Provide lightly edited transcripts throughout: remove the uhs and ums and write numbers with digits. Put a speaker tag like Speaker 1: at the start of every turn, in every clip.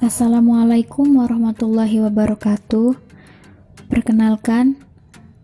Speaker 1: Assalamualaikum warahmatullahi wabarakatuh. Perkenalkan,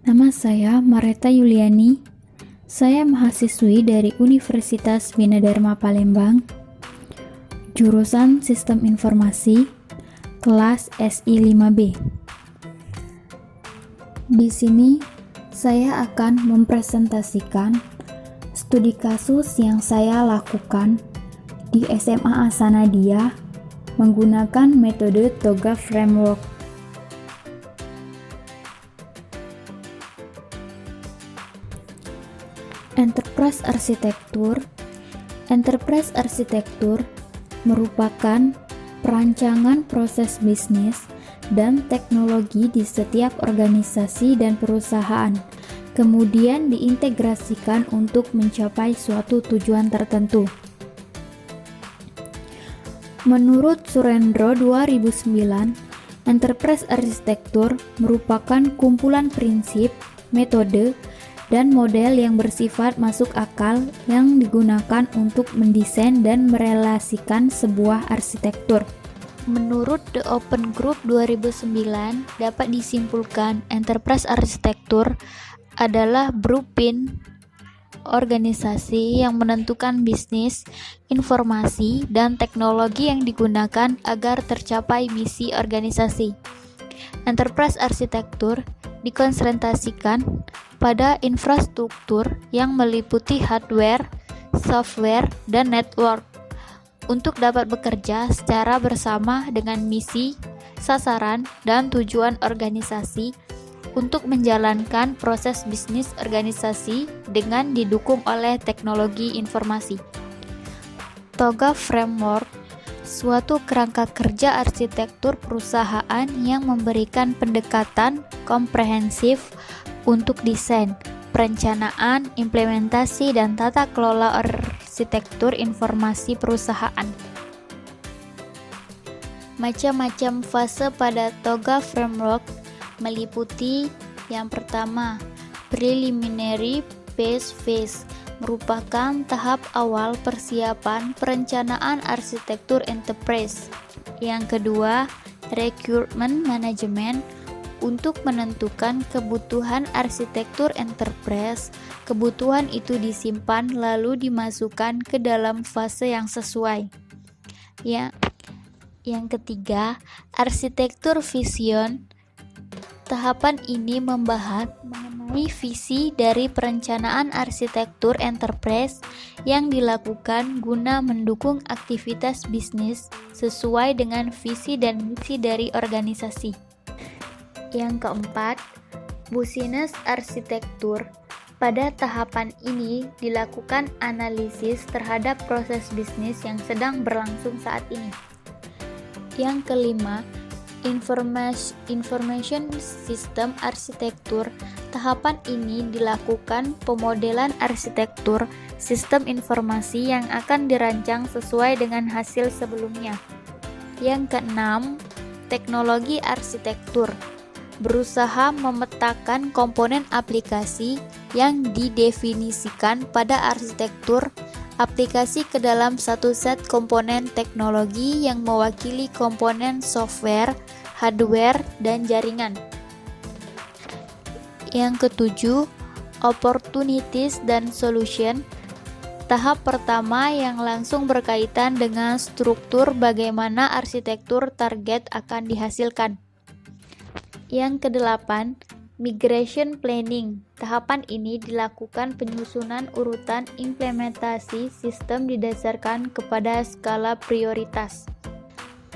Speaker 1: nama saya Mareta Yuliani. Saya mahasiswi dari Universitas Bina Dharma Palembang, jurusan Sistem Informasi, kelas SI 5B. Di sini, saya akan mempresentasikan studi kasus yang saya lakukan di SMA Ahsanadiyah menggunakan metode TOGA Framework. Enterprise Arsitektur merupakan perancangan proses bisnis dan teknologi di setiap organisasi dan perusahaan, kemudian diintegrasikan untuk mencapai suatu tujuan tertentu. Menurut Surendro 2009, Enterprise Arsitektur merupakan kumpulan prinsip, metode, dan model yang bersifat masuk akal yang digunakan untuk mendesain dan merelasikan sebuah arsitektur. Menurut The Open Group 2009, dapat disimpulkan Enterprise Arsitektur adalah blueprint organisasi yang menentukan bisnis, informasi, dan teknologi yang digunakan agar tercapai misi organisasi. Enterprise Arsitektur dikonsentrasikan pada infrastruktur yang meliputi hardware, software, dan network untuk dapat bekerja secara bersama dengan misi, sasaran, dan tujuan organisasi untuk menjalankan proses bisnis organisasi dengan didukung oleh teknologi informasi. TOGA Framework, suatu kerangka kerja arsitektur perusahaan yang memberikan pendekatan komprehensif untuk desain, perencanaan, implementasi, dan tata kelola arsitektur informasi perusahaan. Macam-macam fase pada TOGA Framework meliputi yang pertama, preliminary phase merupakan tahap awal persiapan perencanaan arsitektur enterprise. Yang kedua, requirement management untuk menentukan kebutuhan arsitektur enterprise. Kebutuhan itu disimpan lalu dimasukkan ke dalam fase yang sesuai. Yang ketiga, arsitektur vision. Tahapan ini membahas mengenai visi dari perencanaan arsitektur enterprise yang dilakukan guna mendukung aktivitas bisnis sesuai dengan visi dan misi dari organisasi. Yang keempat, business arsitektur. Pada tahapan ini dilakukan analisis terhadap proses bisnis yang sedang berlangsung saat ini. Yang kelima, Information System Arsitektur. Tahapan ini dilakukan pemodelan arsitektur sistem informasi yang akan dirancang sesuai dengan hasil sebelumnya. Yang keenam, teknologi arsitektur. Berusaha memetakan komponen aplikasi yang didefinisikan pada arsitektur aplikasi ke dalam satu set komponen teknologi yang mewakili komponen software, hardware, dan jaringan. Yang ketujuh, opportunities dan solution. Tahap pertama yang langsung berkaitan dengan struktur bagaimana arsitektur target akan dihasilkan. Yang kedelapan, migration planning. Tahapan ini dilakukan penyusunan urutan implementasi sistem didasarkan kepada skala prioritas.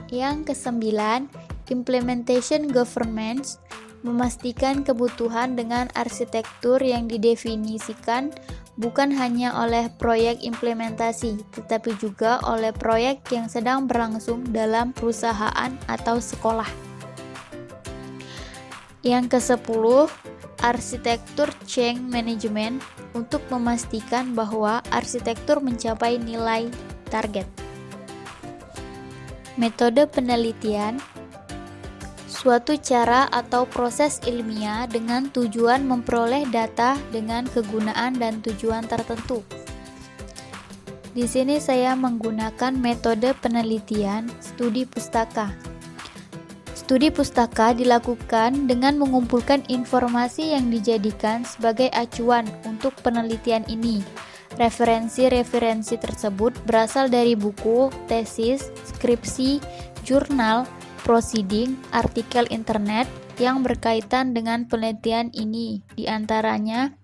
Speaker 1: Yang kesembilan, implementation governance. Memastikan kebutuhan dengan arsitektur yang didefinisikan bukan hanya oleh proyek implementasi, tetapi juga oleh proyek yang sedang berlangsung dalam perusahaan atau sekolah. Yang ke-10, arsitektur change management untuk memastikan bahwa arsitektur mencapai nilai target. Metode penelitian, suatu cara atau proses ilmiah dengan tujuan memperoleh data dengan kegunaan dan tujuan tertentu. Di sini saya menggunakan metode penelitian studi pustaka. Studi pustaka dilakukan dengan mengumpulkan informasi yang dijadikan sebagai acuan untuk penelitian ini. Referensi-referensi tersebut berasal dari buku, tesis, skripsi, jurnal, proceeding, artikel internet yang berkaitan dengan penelitian ini, di antaranya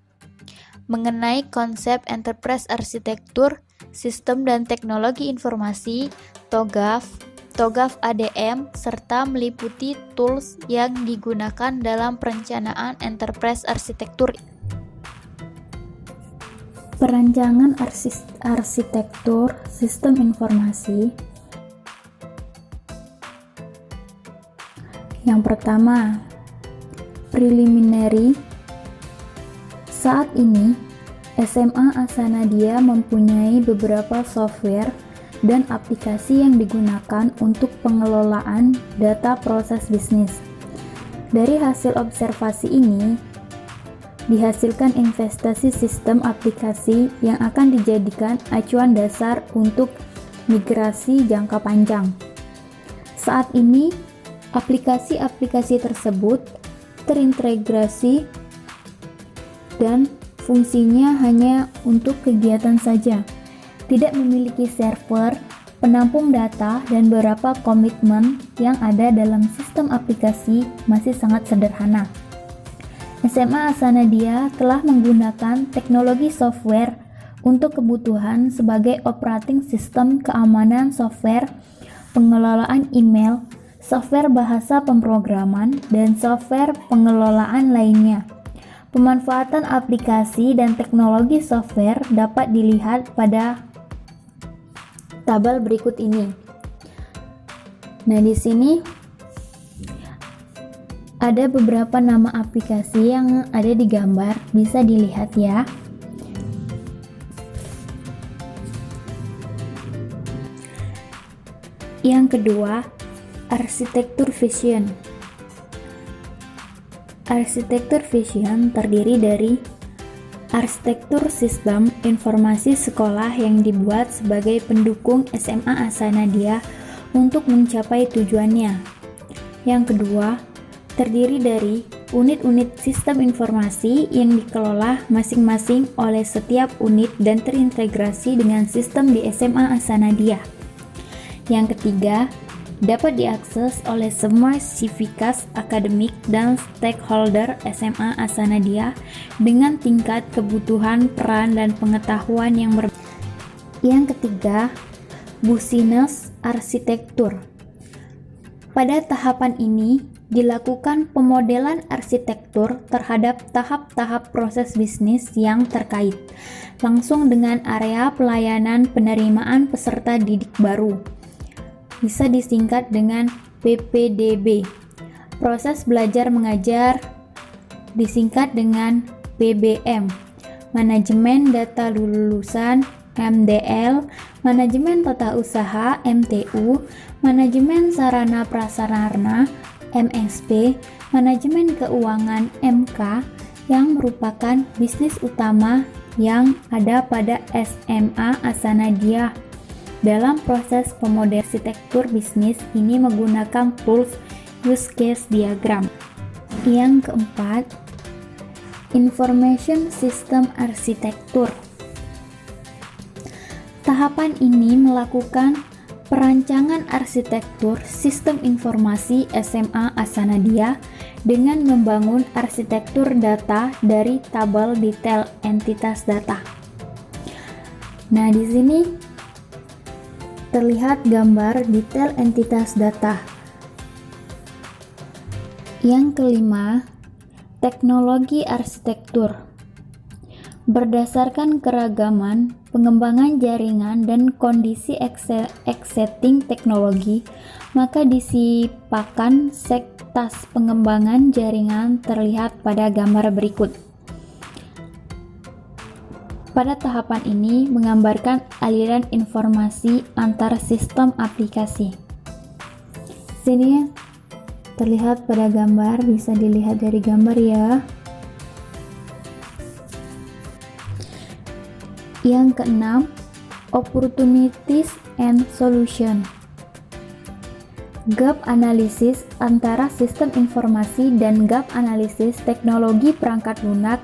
Speaker 1: mengenai konsep enterprise arsitektur, sistem dan teknologi informasi, TOGAF ADM, serta meliputi tools yang digunakan dalam perencanaan enterprise arsitektur.
Speaker 2: Perancangan arsitektur sistem informasi. Yang pertama, preliminary. Saat ini, SMA Asanadia mempunyai beberapa software dan aplikasi yang digunakan untuk pengelolaan data proses bisnis. Dari hasil observasi ini, dihasilkan investasi sistem aplikasi yang akan dijadikan acuan dasar untuk migrasi jangka panjang. Saat ini, aplikasi-aplikasi tersebut terintegrasi dan fungsinya hanya untuk kegiatan saja, tidak memiliki server, penampung data, dan beberapa komitmen yang ada dalam sistem aplikasi masih sangat sederhana. SMA Asanadia telah menggunakan teknologi software untuk kebutuhan sebagai operating system, keamanan software, pengelolaan email, software bahasa pemrograman, dan software pengelolaan lainnya. Pemanfaatan aplikasi dan teknologi software dapat dilihat pada tabel berikut ini. Nah, di sini ada beberapa nama aplikasi yang ada di gambar, bisa dilihat ya. Yang kedua, arsitektur vision. Arsitektur vision terdiri dari arsitektur sistem informasi sekolah yang dibuat sebagai pendukung SMA Asanadia untuk mencapai tujuannya. Yang kedua, terdiri dari unit-unit sistem informasi yang dikelola masing-masing oleh setiap unit dan terintegrasi dengan sistem di SMA Asanadia. Yang ketiga, dapat diakses oleh semua sivitas akademik dan stakeholder SMA Asanadia dengan tingkat kebutuhan, peran, dan pengetahuan yang berbeda. Yang ketiga, business arsitektur. Pada tahapan ini, dilakukan pemodelan arsitektur terhadap tahap-tahap proses bisnis yang terkait, langsung dengan area pelayanan penerimaan peserta didik baru. Bisa disingkat dengan PPDB. Proses belajar mengajar disingkat dengan PBM. Manajemen data lulusan MDL, manajemen tata usaha MTU, manajemen sarana prasarana MSP, manajemen keuangan MK yang merupakan bisnis utama yang ada pada SMA Asanadia. Dalam proses pemodel arsitektur bisnis ini menggunakan tools use case diagram. Yang keempat, information system arsitektur. Tahapan ini melakukan perancangan arsitektur sistem informasi SMA Asanadia dengan membangun arsitektur data dari tabel detail entitas data. Nah, di sini terlihat gambar detail entitas data. Yang kelima, teknologi arsitektur. Berdasarkan keragaman, pengembangan jaringan, dan kondisi exiting teknologi, maka disipakan sektas pengembangan jaringan terlihat pada gambar berikut. Pada tahapan ini menggambarkan aliran informasi antar sistem aplikasi. Sini terlihat pada gambar, bisa dilihat dari gambar ya. Yang keenam, Opportunities and Solution. Gap analisis antara sistem informasi dan gap analisis teknologi perangkat lunak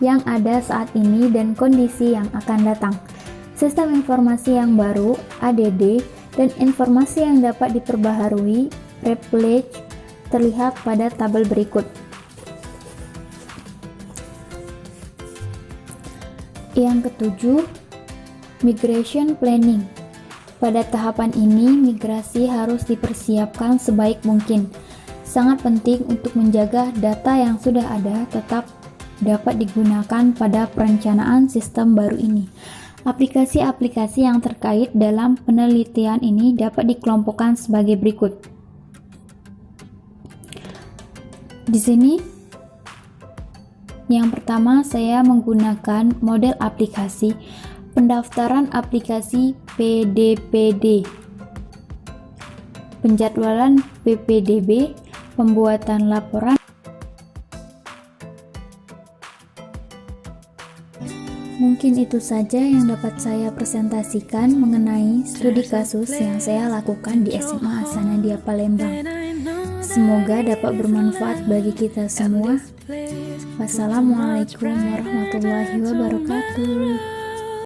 Speaker 2: yang ada saat ini dan kondisi yang akan datang. Sistem informasi yang baru, ADD, dan informasi yang dapat diperbaharui, privilege, terlihat pada tabel berikut. Yang ketujuh, migration planning. Pada tahapan ini, migrasi harus dipersiapkan sebaik mungkin. Sangat penting untuk menjaga data yang sudah ada tetap dapat digunakan pada perencanaan sistem baru ini. Aplikasi-aplikasi yang terkait dalam penelitian ini dapat dikelompokkan sebagai berikut. Di sini, yang pertama saya menggunakan model aplikasi pendaftaran aplikasi PDPD, penjadwalan PPDB, pembuatan laporan. Mungkin itu saja yang dapat saya presentasikan mengenai studi kasus yang saya lakukan di SMA Asanadia Palembang. Semoga dapat bermanfaat bagi kita semua. Wassalamualaikum warahmatullahi wabarakatuh.